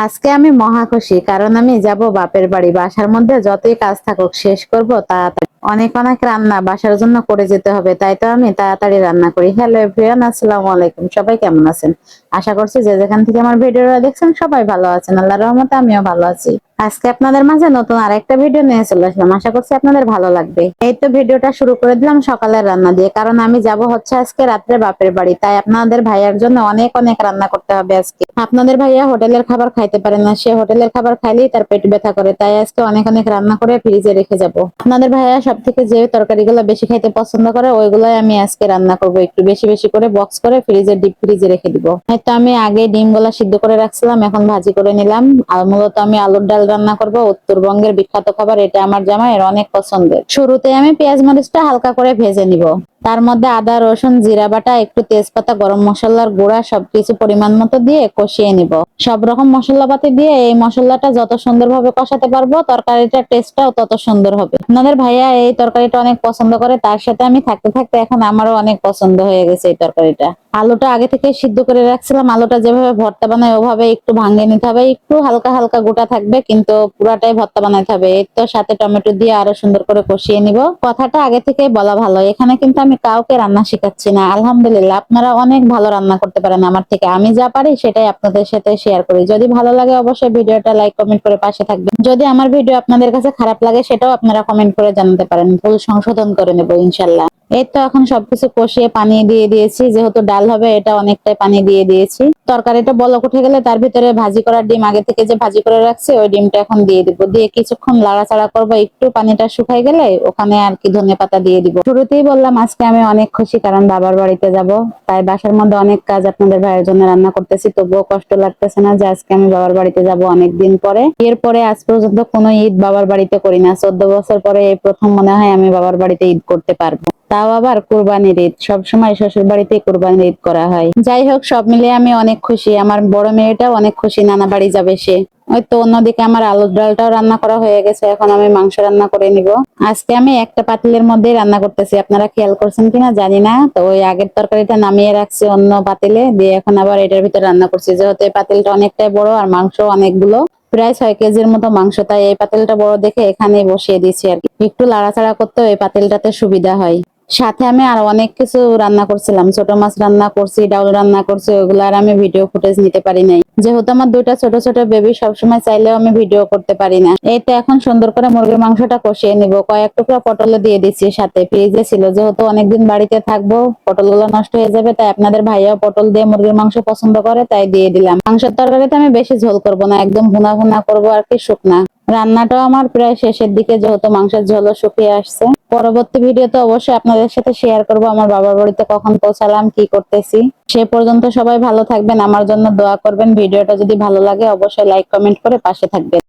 আজকে আমি মহা খুশি, কারণ আমি যাব বাপের বাড়ি। বাসার মধ্যে যতই কাজ থাকুক শেষ করব তাড়াতাড়ি। অনেক অনেক রান্না বাসার জন্য করে যেতে হবে, তাই তো আমি তাড়াতাড়ি রান্না করি। হ্যালো এভরিওয়ান, আসসালামু আলাইকুম। সবাই কেমন আছেন? আশা করছি যে যেখান থেকে আমার ভিডিওটা দেখছেন সবাই ভালো আছেন। আল্লাহর রহমতে আমিও ভালো আছি। আজকে আপনাদের মাঝে নতুন আরেকটা ভিডিও নিয়ে চলে আসলাম। আশা করছি আপনাদের ভালো লাগবে। এই তো ভিডিওটা শুরু করে দিলাম সকালের রান্না দিয়ে, কারণ আমি যাব হচ্ছে আজকে রাত্রে বাপের বাড়ি। তাই আপনাদের ভাইয়ার জন্য অনেক অনেক রান্না করতে হবে আজকে। আপনাদের ভাইয়া হোটেলের খাবার খাইতে পারে না, সে হোটেলের খাবার খাইলেই তার পেট ব্যথা করে। তাই আজকে অনেক অনেক রান্না করে ফ্রিজে রেখে যাব। আপনাদের ভাইয়া সব থেকে যে তরকারিগুলো বেশি খাইতে পছন্দ করে ওইগুলাই আমি আজকে রান্না করব। একটু বেশি বেশি করে বক্স করে ফ্রিজে ডিপ ফ্রিজে রেখে দিব। হয়তো আমি আগে ডিমগুলা সিদ্ধ করে রাখছিলাম, এখন ভাজি করে নিলাম। আর মূলত আমি আলুর ডাল রান্না করব। উত্তরবঙ্গের বিখ্যাত খাবার এটা, আমার জামাইয়ের অনেক পছন্দের। শুরুতে আমি পেঁয়াজ মরিচটা হালকা করে ভেজে নিব। তার মধ্যে আদা রসুন জিরা বাটা, একটু তেজপাতা, গরম মশলার গুঁড়া সবকিছু পরিমাণ মতো দিয়ে কষিয়ে নিব। সব রকম মশলাপাতি দিয়ে এই মশলাটা যত সুন্দরভাবে কষাতে পারবো তরকারিটার টেস্টটাও তত সুন্দর হবে। আপনাদের ভাইয়া এই তরকারিটা অনেক পছন্দ করে, তার সাথে আমি থাকতে থাকতে এখন আমারও অনেক পছন্দ হয়ে গেছে এই তরকারিটা। আলুটা আগে থেকে সিদ্ধ করে রাখছিলাম। আলুটা যেভাবে ভর্তা বানায় ওভাবে একটু ভাঙে নিতে হবে, একটু হালকা হালকা গোটা থাকবে, কিন্তু পুরাটাই ভর্তা বানাইতে হবে। এই তো সাথে টমেটো দিয়ে আরো সুন্দর করে কষিয়ে নিব। কথাটা আগে থেকে বলা ভালো, এখানে কিন্তু আমি কাউকে রান্না শিখাচ্ছি না। আলহামদুলিল্লাহ আপনারা অনেক ভালো রান্না করতে পারেন আমার থেকে। আমি যা পারি সেটাই আপনাদের সাথে শেয়ার করি। যদি ভালো লাগে অবশ্যই ভিডিওটা লাইক কমেন্ট করে পাশে থাকবেন। যদি আমার ভিডিও আপনাদের কাছে খারাপ লাগে সেটাও আপনারা কমেন্ট করে জানাতে পারেন, ভুল সংশোধন করে নেব ইনশাল্লাহ। এই তো এখন সবকিছু কষিয়ে পানি দিয়ে দিয়েছি, যেহেতু ডাল হবে এটা অনেকটাই পানি দিয়ে দিয়েছি। তরকারিটা বলক উঠে গেলে তার ভিতরে ভাজি করা ডিম, আগে থেকে যে ভাজি করে রাখছি ওই ডিমটা এখন দিয়ে দিব। দিয়ে কিছুক্ষণ লাড়াচাড়া করবো, একটু পানিটা শুকাই গেলে ওখানে আর কি ধনেপাতা দিয়ে দিব। শুরুতেই বললাম আজকে আমি অনেক খুশি, কারণ বাবার বাড়িতে যাব। তাই বাসার মধ্যে অনেক কাজ আপনাদের ভাইয়ের জন্য রান্না করতেছি, তবুও কষ্ট লাগতেছে না যে আজকে আমি বাবার বাড়িতে যাব অনেকদিন পরে। এরপরে আজ পর্যন্ত কোনো ঈদ বাবার বাড়িতে করি না। 14 বছর পরে এই প্রথম মনে হয় আমি বাবার বাড়িতে ঈদ করতে পারবো, তাও আবার কুরবানির ঈদ। সবসময় শ্বশুর বাড়িতেই কুরবানির ঈদ করা হয়। যাই হোক, সব মিলিয়ে আমি অনেক খুশি। আমার বড় মেয়েটাও অনেক খুশি, নানা বাড়ি যাবে সে। ওই তো অন্যদিকে আমার আলুর ডালটাও রান্না করা হয়ে গেছে, এখন আমি মাংস রান্না করে নিব। আজকে আমি একটা পাতিলের মধ্যেই রান্না করতেছি, আপনারা খেয়াল করছেন কিনা জানি না। তো ওই আগের তরকারিটা নামিয়ে রাখছি অন্য পাতিলে, দিয়ে এখন আবার এটার ভিতরে রান্না করছি। যেহেতু এই পাতিলটা অনেকটাই বড় আর মাংস অনেকগুলো, প্রায় 6 কেজির মতো মাংস, তাই এই পাতিলটা বড় দেখে এখানে বসিয়ে দিয়েছি আর কি। একটু লাড়াচাড়া করতেও এই পাতিলটাতে সুবিধা হয়। সাথে আমি আরো অনেক কিছু রান্না করছিলাম, ছোট মাছ রান্না করছি, ডাউল রান্না করছি, ওগুলো আর আমি ভিডিও ফুটেজ নিতে পারি নাই, যেহেতু আমার দুইটা ছোট ছোট বেবি। সবসময় চাইলেও আমি ভিডিও করতে পারি না। এই তো এখন সুন্দর করে মুরগির মাংসটা কষিয়ে নিব। কয়েক টুকরা পটল দিয়ে দিচ্ছি, সাথে ফ্রিজে ছিল, যেহেতু অনেকদিন বাড়িতে থাকবো পটলগুলো নষ্ট হয়ে যাবে। তাই আপনাদের ভাইয়া পটল দিয়ে মুরগির মাংস পছন্দ করে, তাই দিয়ে দিলাম। মাংসের তরকারিতে আমি বেশি ঝোল করব না, একদম ভুনা ভুনা করবো আর কি, শুকনা। রান্নাটাও আমার প্রায় শেষের দিকে, যেহেতু মাংসের ঝোলও শুকিয়ে আসছে। পরবর্তী ভিডিওতে অবশ্যই আপনাদের সাথে শেয়ার করব আমার বাবার বাড়িতে কখন পৌঁছালাম, কি করতেছি। সে পর্যন্ত সবাই ভালো থাকবেন, আমার জন্য দোয়া করবেন। ভিডিওটা যদি ভালো লাগে অবশ্যই লাইক কমেন্ট করে পাশে থাকবেন।